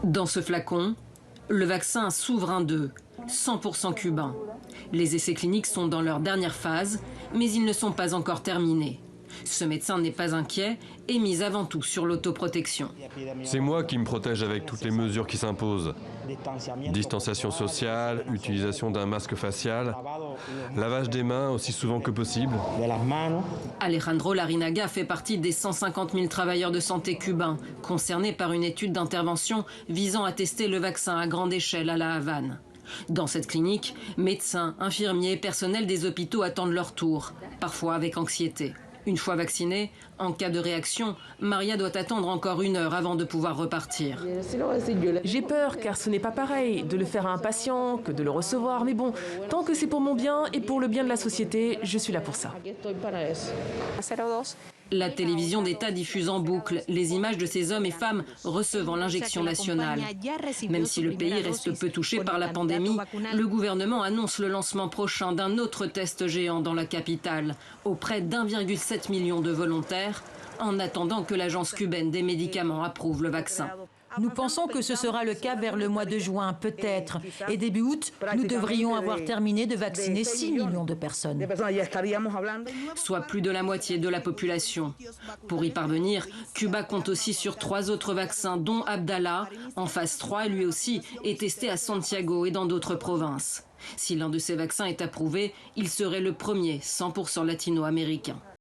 Dans ce flacon, le vaccin Souverain 2, 100% cubain. Les essais cliniques sont dans leur dernière phase, mais ils ne sont pas encore terminés. Ce médecin n'est pas inquiet et mise avant tout sur l'autoprotection. C'est moi qui me protège avec toutes les mesures qui s'imposent. Distanciation sociale, utilisation d'un masque facial, lavage des mains aussi souvent que possible. Alejandro Larinaga fait partie des 150 000 travailleurs de santé cubains concernés par une étude d'intervention visant à tester le vaccin à grande échelle à La Havane. Dans cette clinique, médecins, infirmiers, personnel des hôpitaux attendent leur tour, parfois avec anxiété. Une fois vaccinée, en cas de réaction, Maria doit attendre encore 1 heure avant de pouvoir repartir. J'ai peur car ce n'est pas pareil de le faire à un patient que de le recevoir. Mais bon, tant que c'est pour mon bien et pour le bien de la société, je suis là pour ça. La télévision d'État diffuse en boucle les images de ces hommes et femmes recevant l'injection nationale. Même si le pays reste peu touché par la pandémie, le gouvernement annonce le lancement prochain d'un autre test géant dans la capitale, auprès d'1,7 million de volontaires, en attendant que l'agence cubaine des médicaments approuve le vaccin. Nous pensons que ce sera le cas vers le mois de juin, peut-être. Et début août, nous devrions avoir terminé de vacciner 6 millions de personnes. Soit plus de la moitié de la population. Pour y parvenir, Cuba compte aussi sur 3 autres vaccins, dont Abdallah, en phase 3, lui aussi, est testé à Santiago et dans d'autres provinces. Si l'un de ces vaccins est approuvé, il serait le premier 100% latino-américain.